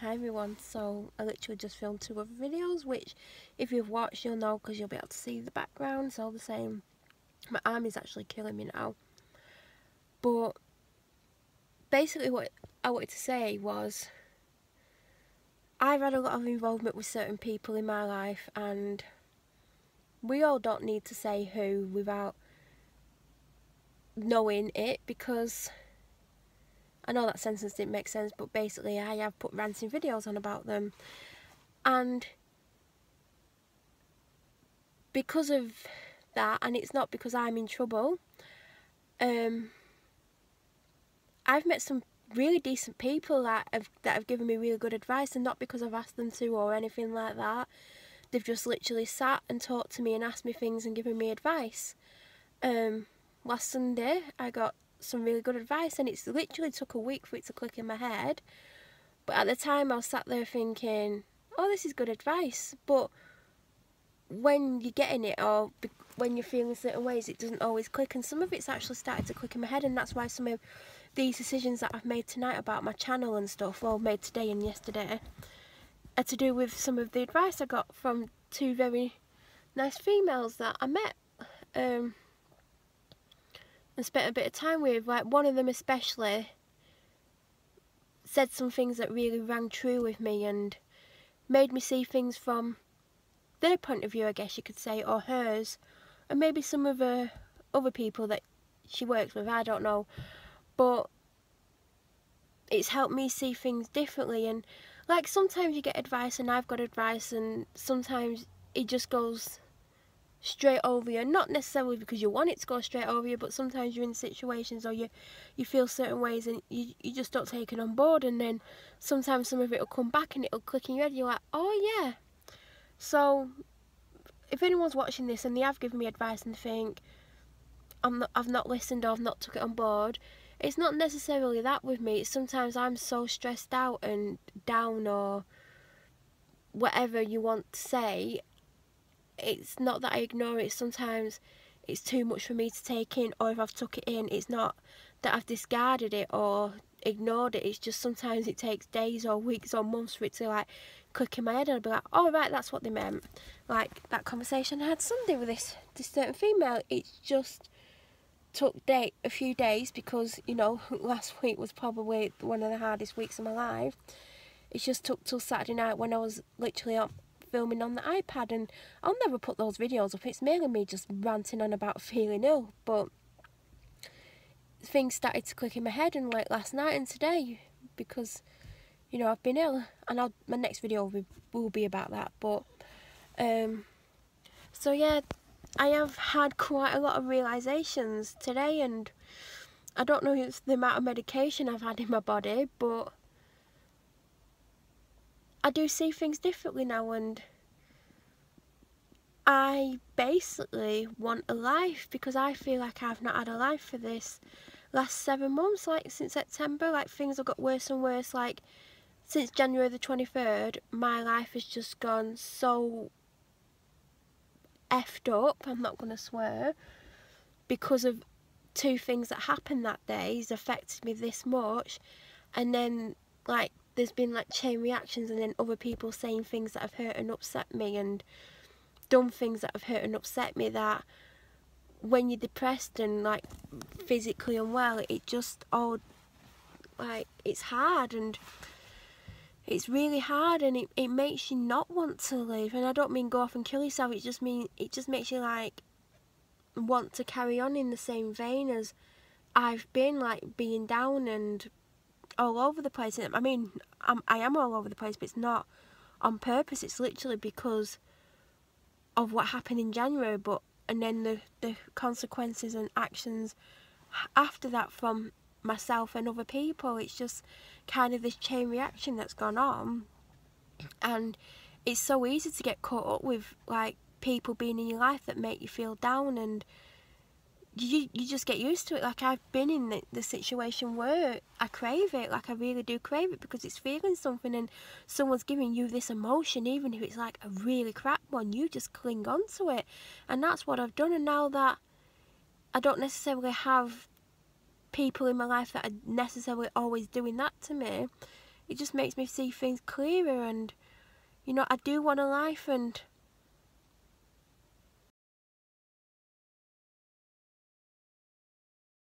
Hi everyone, so I literally just filmed 2 other videos, which if you've watched you'll know because you'll be able to see the background. It's all the same. My arm is actually killing me now. But basically what I wanted to say was, I've had a lot of involvement with certain people in my life, and we all don't need to say who without knowing it, because I know that sentence didn't make sense, but basically I have put ranting videos on about them. And because of that, and it's not because I'm in trouble, I've met some really decent people that have given me really good advice, and not because I've asked them to or anything like that. They've just literally sat and talked to me and asked me things and given me advice. Last Sunday I got some really good advice, and it's literally took a week for it to click in my head. But at the time I was sat there thinking, oh, this is good advice. But when you're getting it, or when you're feeling certain ways, it doesn't always click, and some of it's actually started to click in my head. And that's why some of these decisions that I've made tonight about my channel and stuff, well, made today and yesterday, are to do with some of the advice I got from 2 very nice females that I met and spent a bit of time with. Like, one of them especially said some things that really rang true with me and made me see things from their point of view, I guess you could say, or hers, and maybe some of the other people that she works with, I don't know. But it's helped me see things differently. And like, sometimes you get advice, and I've got advice, and sometimes it just goes straight over you, not necessarily because you want it to go straight over you, but sometimes you're in situations, or you feel certain ways, and you just don't take it on board, and then sometimes some of it will come back and it'll click in your head. You're like, oh yeah. So if anyone's watching this and they have given me advice and think I've not listened, or I've not took it on board, it's not necessarily that with me. It's sometimes I'm so stressed out and down, or whatever you want to say. It's not that I ignore it. Sometimes it's too much for me to take in, or if I've took it in, it's not that I've discarded it or ignored it. It's just sometimes it takes days or weeks or months for it to like click in my head, and I'll be like, oh right, that's what they meant. Like that conversation I had Sunday with this certain female, it just took a few days, because, you know, last week was probably one of the hardest weeks of my life. It just took till Saturday night, when I was literally up filming on the iPad, and I'll never put those videos up. It's mainly me just ranting on about feeling ill, but things started to click in my head, and like last night and today, because, you know, I've been ill, and my next video will be about that. But so yeah, I have had quite a lot of realizations today, and I don't know if it's the amount of medication I've had in my body, but I do see things differently now, and I basically want a life, because I feel like I've not had a life for this last 7 months, like since September. Like, things have got worse and worse. Like, since January the 23rd, my life has just gone so effed up, I'm not going to swear, because of 2 things that happened that day has affected me this much. And then, like, there's been like chain reactions, and then other people saying things that have hurt and upset me, and done things that have hurt and upset me, that when you're depressed and like physically unwell, it just all, like, it's hard, and it's really hard, and it makes you not want to live. And I don't mean go off and kill yourself, it just makes you like want to carry on in the same vein as I've been, like being down and all over the place. I mean, I am all over the place, but it's not on purpose. It's literally because of what happened in January, and then the consequences and actions after that from myself and other people. It's just kind of this chain reaction that's gone on, and it's so easy to get caught up with like people being in your life that make you feel down, and you just get used to it. Like, I've been in the situation where I crave it, like I really do crave it, because it's feeling something, and someone's giving you this emotion, even if it's like a really crap one, you just cling on to it. And that's what I've done. And now that I don't necessarily have people in my life that are necessarily always doing that to me, it just makes me see things clearer, and you know, I do want a life, and